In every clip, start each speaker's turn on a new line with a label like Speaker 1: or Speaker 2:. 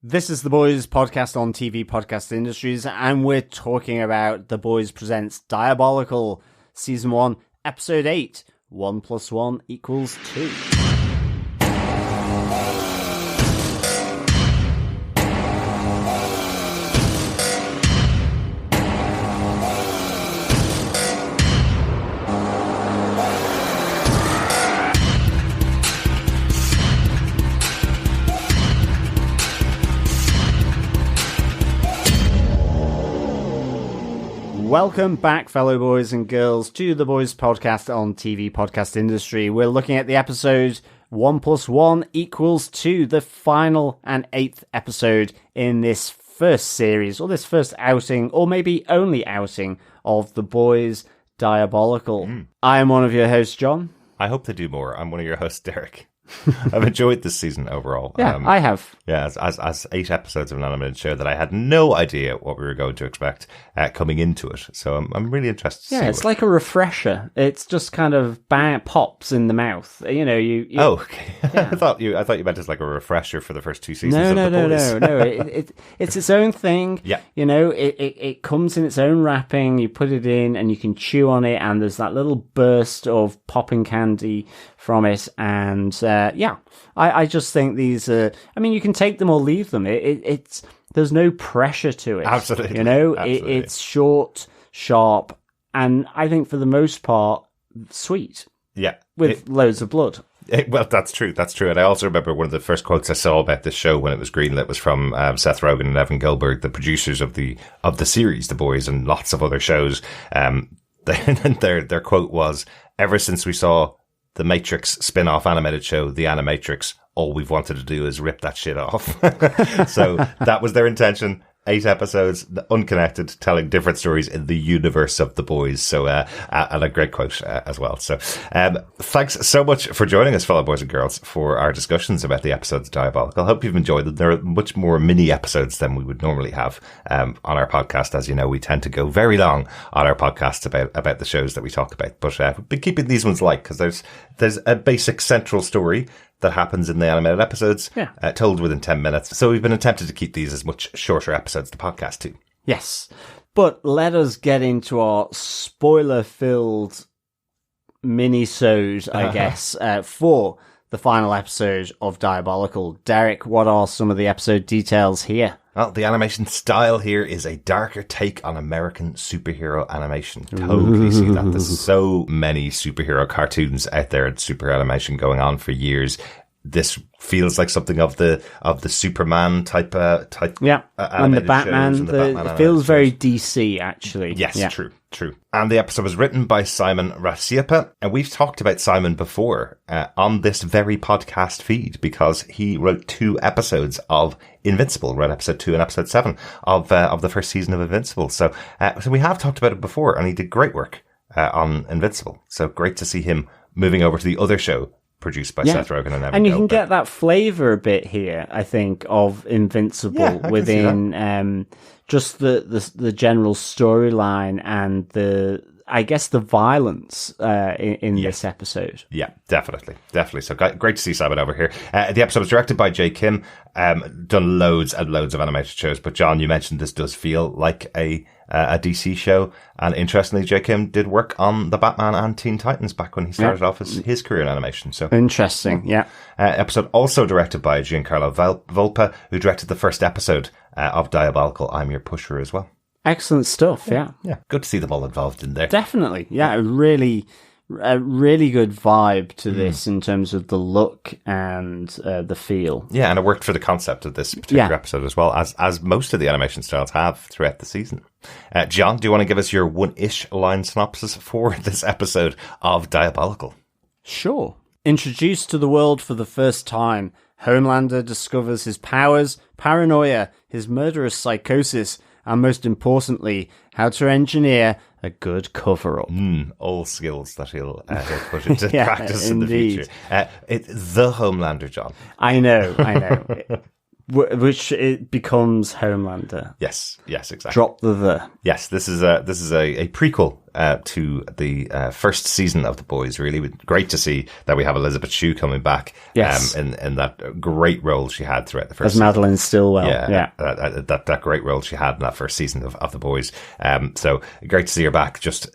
Speaker 1: This is The Boys podcast on TV Podcast Industries, and we're talking about The Boys Presents Diabolical, Season 1, Episode 8, 1 + 1 = 2. Welcome back, fellow boys and girls, to The Boys podcast on TV Podcast Industry. We're looking at the episode 1 + 1 = 2, the final and 8th episode in this first series, or this first outing, or maybe only outing of The Boys Diabolical. I am one of your hosts, John.
Speaker 2: I hope they do more. I'm one of your hosts, Derek. I've enjoyed this season overall.
Speaker 1: Yeah, I have.
Speaker 2: Yeah, as 8 episodes of an animated show that I had no idea what we were going to expect coming into it. So I'm really interested to see.
Speaker 1: Yeah, it's like a refresher. It's just kind of pops in the mouth. You know, you
Speaker 2: Oh, okay.
Speaker 1: Yeah.
Speaker 2: I thought you meant as like a refresher for the first 2 seasons of The Boys.
Speaker 1: No. It's its own thing.
Speaker 2: Yeah.
Speaker 1: You know, it comes in its own wrapping. You put it in and you can chew on it, and there's that little burst of popping candy from it. And I just think these I mean, you can take them or leave them. It's there's no pressure to it.
Speaker 2: Absolutely.
Speaker 1: You know,
Speaker 2: Absolutely.
Speaker 1: It's short, sharp, and I think for the most part, sweet.
Speaker 2: Yeah.
Speaker 1: With loads of blood.
Speaker 2: Well, that's true. That's true. And I also remember one of the first quotes I saw about this show when it was greenlit was from Seth Rogen and Evan Goldberg, the producers of the series, The Boys, and lots of other shows. Their quote was, "Ever since we saw the Matrix spin-off animated show, The Animatrix, all we've wanted to do is rip that shit off." So that was their intention. 8 episodes, unconnected, telling different stories in the universe of The Boys. So, and a great quote as well. So, thanks so much for joining us, fellow boys and girls, for our discussions about the episodes of Diabolical. I hope you've enjoyed them. There are much more mini episodes than we would normally have on our podcast. As you know, we tend to go very long on our podcast about the shows that we talk about. But we've been keeping these ones light because there's a basic central story that happens in the animated episodes, told within 10 minutes. So we've been attempted to keep these as much shorter episodes to podcast too.
Speaker 1: Yes. But let us get into our spoiler-filled mini-sode, I guess, for the final episode of Diabolical. Derek, what are some of the episode details here?
Speaker 2: Well, the animation style here is a darker take on American superhero animation. Totally see that. There's so many superhero cartoons out there and super animation going on for years. This feels like something of the Superman type.
Speaker 1: And the Batman. It feels very DC, actually.
Speaker 2: Yes, yeah. True. And the episode was written by Simon Racioppa, and we've talked about Simon before on this very podcast feed because he wrote 2 episodes of Invincible, wrote episode 2 and episode 7 of the first season of Invincible. So we have talked about it before, and he did great work on Invincible. So great to see him moving over to the other show produced by Seth Rogen and Evan
Speaker 1: And you can
Speaker 2: Goldberg.
Speaker 1: get that flavour a bit here, I think, of Invincible within just the general storyline and the violence in this episode. Yeah,
Speaker 2: definitely. So great to see Simon over here. The episode was directed by Jae Kim, done loads and loads of animated shows. But John, you mentioned this does feel like a DC show. And interestingly, Jae Kim did work on the Batman and Teen Titans back when he started off his career in animation. So
Speaker 1: interesting, yeah.
Speaker 2: Episode also directed by Giancarlo Volpe, who directed the first episode of Diabolical, I'm Your Pusher as well.
Speaker 1: Excellent stuff, yeah.
Speaker 2: Good to see them all involved in there.
Speaker 1: Definitely, yeah. A really good vibe to this in terms of the look and the feel.
Speaker 2: Yeah, and it worked for the concept of this particular episode as well, as most of the animation styles have throughout the season. John, do you want to give us your one-ish line synopsis for this episode of Diabolical?
Speaker 1: Sure. Introduced to the world for the first time, Homelander discovers his powers, paranoia, his murderous psychosis, and most importantly, how to engineer a good cover-up.
Speaker 2: All skills that he'll put into practice in the future. It's the Homelander, John.
Speaker 1: I know. Which it becomes Homelander.
Speaker 2: Yes, exactly.
Speaker 1: Drop the.
Speaker 2: Yes, this is a prequel to the first season of The Boys. Really great to see that we have Elisabeth Shue coming back.
Speaker 1: Yes.
Speaker 2: In that great role she had throughout the first
Speaker 1: as
Speaker 2: season.
Speaker 1: Madeline Stillwell. Yeah.
Speaker 2: That great role she had in that first season of The Boys. So great to see her back, just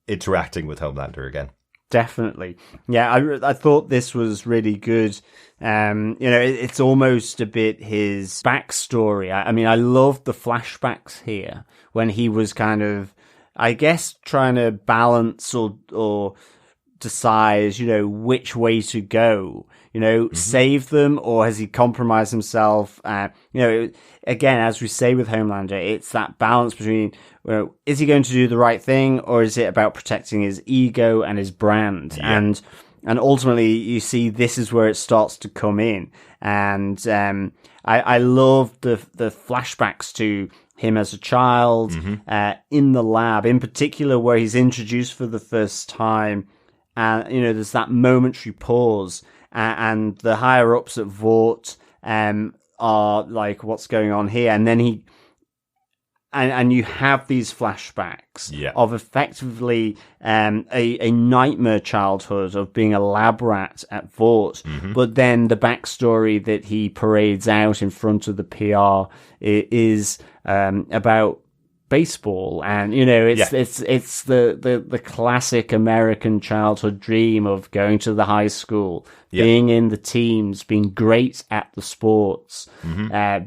Speaker 2: interacting with Homelander again.
Speaker 1: Definitely. Yeah, I thought this was really good. It's almost a bit his backstory. I mean, I loved the flashbacks here when he was kind of, I guess, trying to balance or decide, which way to go, save them, or has he compromised himself? Again, as we say with Homelander, it's that balance between, is he going to do the right thing, or is it about protecting his ego and his brand? Yeah. And ultimately, you see, this is where it starts to come in. And I love the flashbacks to him as a child, in the lab, in particular, where he's introduced for the first time. And, there's that momentary pause, and the higher ups at Vought are like, what's going on here? And then and you have these flashbacks of effectively a nightmare childhood of being a lab rat at Vought, but then the backstory that he parades out in front of the PR is about baseball, and it's the classic American childhood dream of going to the high school, being in the teams, being great at the sports,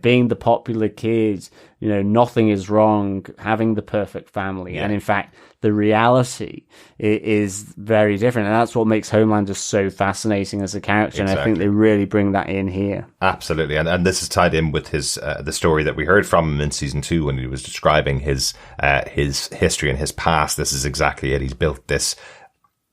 Speaker 1: being the popular kid, nothing is wrong, having the perfect family. And in fact, the reality is very different, and that's what makes Homelander so fascinating as a character. Exactly. And I think they really bring that in here. Absolutely,
Speaker 2: and this is tied in with his the story that we heard from him in season 2 when he was describing his history and his past. This is exactly it. He's built this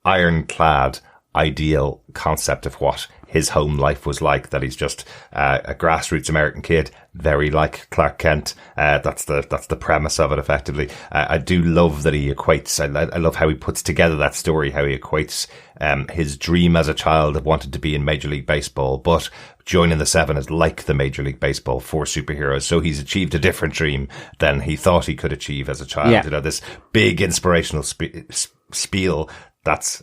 Speaker 2: ironclad ideal concept of what his home life was like, that he's just a grassroots American kid, very like Clark Kent. That's the premise of it, effectively. I do love that he equates, I love how he puts together that story, how he equates his dream as a child of wanting to be in Major League Baseball, but joining the Seven is like the Major League Baseball for superheroes. So he's achieved a different dream than he thought he could achieve as a child. Yeah. This big inspirational spiel that's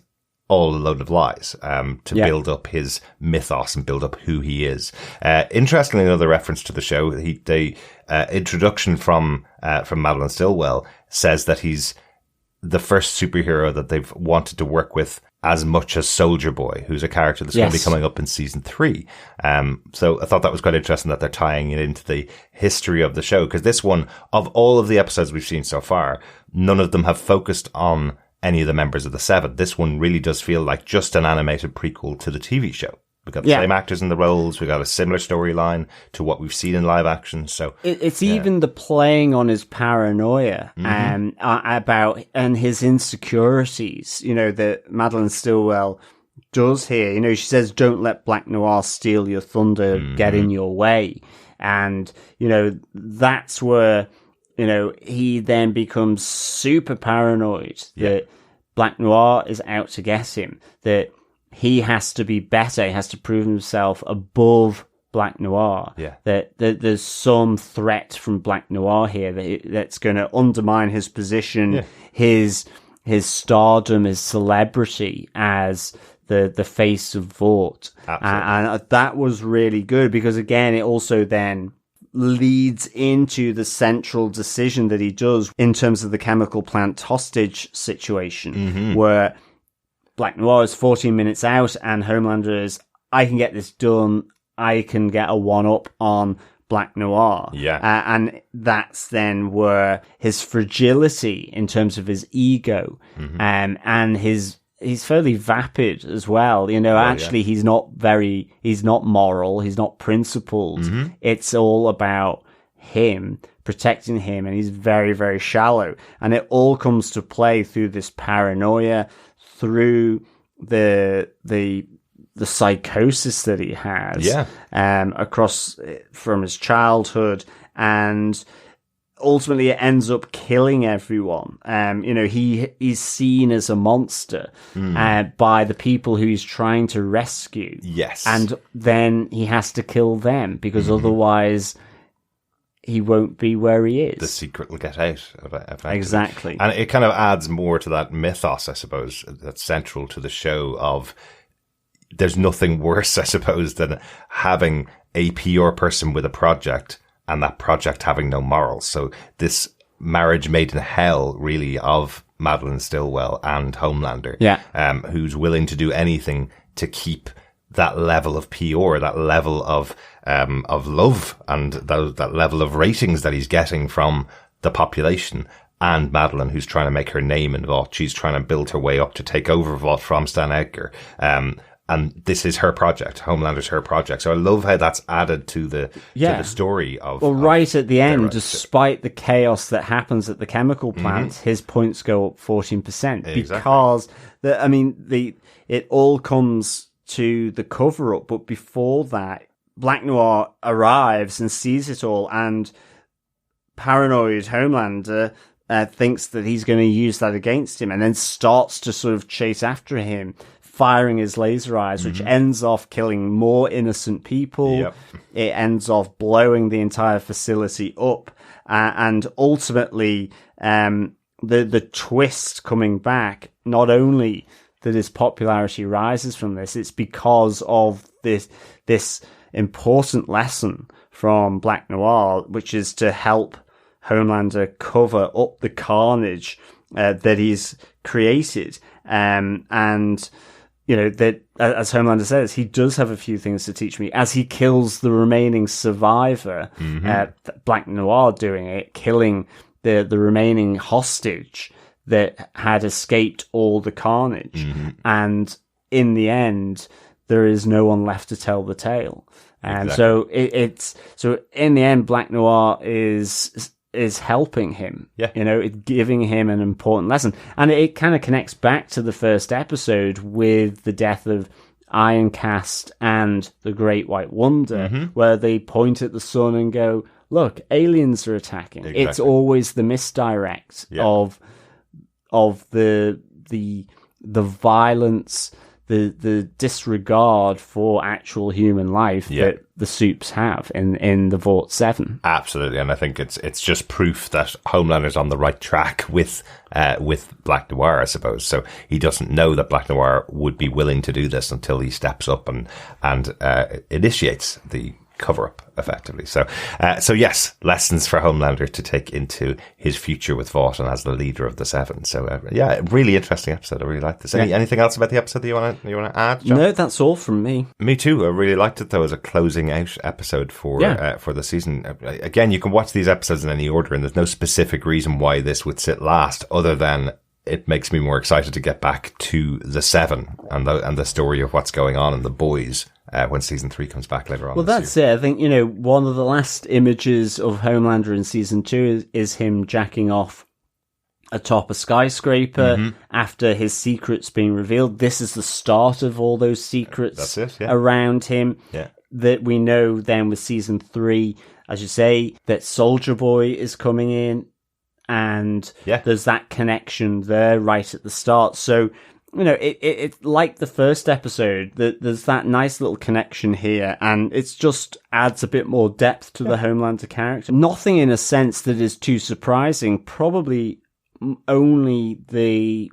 Speaker 2: all a load of lies, to build up his mythos and build up who he is. Interestingly, another reference to the show, the introduction from Madeline Stillwell says that he's the first superhero that they've wanted to work with as much as Soldier Boy, who's a character that's going to be coming up in season 3. So I thought that was quite interesting that they're tying it into the history of the show, because this one, of all of the episodes we've seen so far, none of them have focused on any of the members of the Seven. This one really does feel like just an animated prequel to the TV show. We've got the same actors in the roles. We've got a similar storyline to what we've seen in live action. So
Speaker 1: it's even the playing on his paranoia about and his insecurities, that Madeline Stillwell does here. She says, "Don't let Black Noir steal your thunder, get in your way." And, that's where, he then becomes super paranoid that Black Noir is out to get him, that he has to be better, he has to prove himself above Black Noir, that there's some threat from Black Noir here that's going to undermine his position, his stardom, his celebrity as the face of Vought. And that was really good, because again, it also then leads into the central decision that he does in terms of the chemical plant hostage situation, where Black Noir is 14 minutes out and Homelander is, I can get this done, I can get a one-up on Black Noir. And that's then where his fragility in terms of his ego and he's fairly vapid as well. Actually, he's not moral, he's not principled. It's all about him, protecting him, and he's very, very shallow. And it all comes to play through this paranoia, through the psychosis that he has across from his childhood, and ultimately it ends up killing everyone. He is seen as a monster by the people who he's trying to rescue.
Speaker 2: Yes.
Speaker 1: And then he has to kill them because otherwise he won't be where he is.
Speaker 2: The secret will get out.
Speaker 1: Exactly.
Speaker 2: And it kind of adds more to that mythos, I suppose, that's central to the show of there's nothing worse, I suppose, than having a PR person with a project and that project having no morals. So this marriage made in hell, really, of Madeline Stillwell and Homelander, who's willing to do anything to keep that level of PR, that level of love, and that level of ratings that he's getting from the population. And Madeline, who's trying to make her name in Vought, she's trying to build her way up to take over Vought from Stan Edgar. And this is her project. Homelander's her project. So I love how that's added to the story of.
Speaker 1: Well, right at the end, despite the chaos that happens at the chemical plant, his points go up 14% because it all comes to the cover up. But before that, Black Noir arrives and sees it all, and paranoid Homelander thinks that he's going to use that against him, and then starts to sort of chase after him, firing his laser eyes, which ends off killing more innocent people. Yep. It ends off blowing the entire facility up. And ultimately, the twist coming back, not only that his popularity rises from this, it's because of this important lesson from Black Noir, which is to help Homelander cover up the carnage that he's created. And that, as Homelander says, he does have a few things to teach me as he kills the remaining survivor, Black Noir doing it, killing the remaining hostage that had escaped all the carnage. And in the end, there is no one left to tell the tale. And so so in the end, Black Noir is helping him, giving him an important lesson. And it kind of connects back to the first episode with the death of Ironcast and the Great White Wonder, where they point at the sun and go, look, aliens are attacking. Exactly. It's always the misdirect of the violence, the disregard for actual human life that the Supes have in the Vought 7.
Speaker 2: Absolutely, and I think it's just proof that Homelander's on the right track with Black Noir, I suppose. So he doesn't know that Black Noir would be willing to do this until he steps up and initiates the cover-up, effectively. So yes, lessons for Homelander to take into his future with Vought and as the leader of the Seven. So really interesting episode. I really liked this. Anything else about the episode that you want to add, John?
Speaker 1: No, that's all from me.
Speaker 2: Me too. I really liked it though as a closing out episode for the season. Again, you can watch these episodes in any order, and there's no specific reason why this would sit last, other than it makes me more excited to get back to the Seven and the story of what's going on in the boys. When season 3 comes back later on.
Speaker 1: Well, that's it. I think, one of the last images of Homelander in season 2 is him jacking off atop a skyscraper after his secret's being revealed. This is the start of all those secrets around him that we know then with season 3, as you say, that Soldier Boy is coming in, and there's that connection there right at the start. So, it's like the first episode, there's that nice little connection here, and it just adds a bit more depth to the Homelander character. Nothing in a sense that is too surprising, probably only the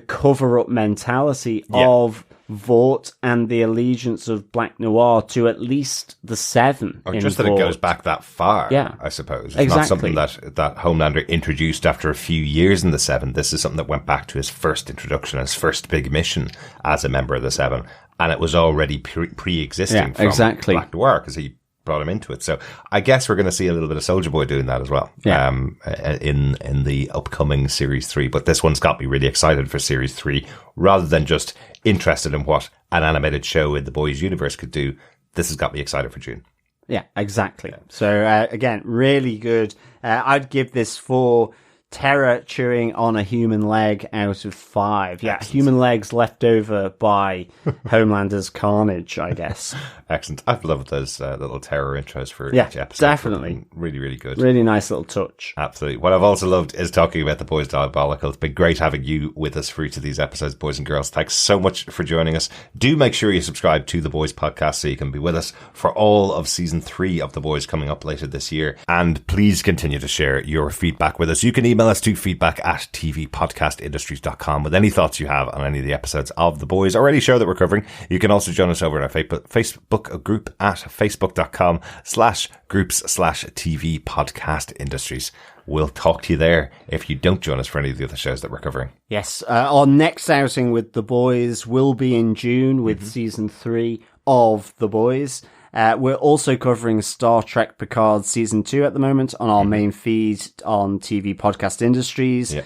Speaker 1: cover-up mentality of Vought and the allegiance of Black Noir to at least the Seven.
Speaker 2: Or just that it goes back that far, I suppose. It's not something that Homelander introduced after a few years in the Seven. This is something that went back to his first introduction, his first big mission as a member of the Seven. And it was already pre-existing from Black Noir, because he brought him into it. So I guess we're going to see a little bit of Soldier Boy doing that as well in the upcoming Series 3. But this one's got me really excited for Series 3. Rather than just interested in what an animated show in the boys' universe could do, this has got me excited for June.
Speaker 1: Yeah, exactly. So again, really good. I'd give this 4 Terror chewing on a human leg out of 5. Yeah,
Speaker 2: Excellent.
Speaker 1: Human legs left over by Homelander's carnage, I guess.
Speaker 2: Excellent. I've loved those little terror intros for
Speaker 1: Yeah,
Speaker 2: each episode.
Speaker 1: definitely.
Speaker 2: Really, really good.
Speaker 1: Really nice little touch.
Speaker 2: Absolutely. What I've also loved is talking about the boys Diabolical. It's been great having you with us for each of these episodes, boys and girls. Thanks so much for joining us. Do make sure you subscribe to the Boys podcast so you can be with us for all of season 3 of The Boys coming up later this year. And please continue to share your feedback with us. You can email us to feedback@tvpodcastindustries.com with any thoughts you have on any of the episodes of The Boys or any show that we're covering. You can also join us over in our Facebook group at facebook.com/groups/TV podcast industries. We'll talk to you there if you don't join us for any of the other shows that we're covering.
Speaker 1: Yes, our next outing with The Boys will be in June with season 3 of The Boys. We're also covering Star Trek Picard Season 2 at the moment on our main feed on TV Podcast Industries.
Speaker 2: Yeah.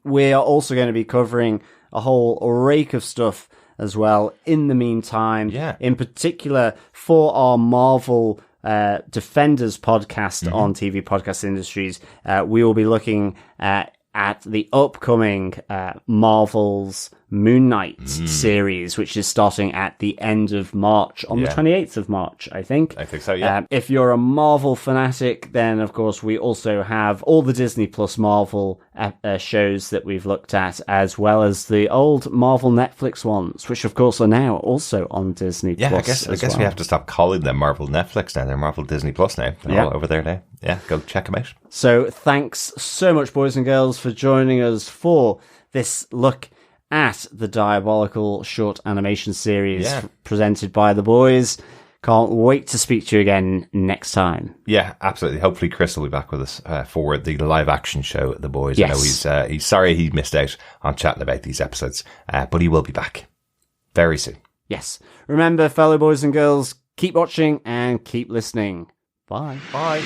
Speaker 1: We are also going to be covering a whole rake of stuff as well in the meantime.
Speaker 2: Yeah.
Speaker 1: In particular, for our Marvel Defenders podcast on TV Podcast Industries, we will be looking at the upcoming Marvel's Moon Knight series, which is starting at the end of March, on the 28th of March, I think.
Speaker 2: I think so, yeah.
Speaker 1: If you're a Marvel fanatic, then of course we also have all the Disney Plus Marvel shows that we've looked at, as well as the old Marvel Netflix ones, which of course are now also on Disney Plus.
Speaker 2: I guess we have to stop calling them Marvel Netflix now. They're Marvel Disney Plus now. They're all over there now. Yeah, go check them out.
Speaker 1: So thanks so much, boys and girls, for joining us for this look at the Diabolical short animation series presented by The Boys. Can't wait to speak to you again next time.
Speaker 2: Yeah, absolutely. Hopefully Chris will be back with us for the live action show The Boys.
Speaker 1: Yes.
Speaker 2: I know he's sorry he missed out on chatting about these episodes, but he will be back very soon.
Speaker 1: Yes. Remember, fellow boys and girls, keep watching and keep listening. Bye.
Speaker 2: Bye.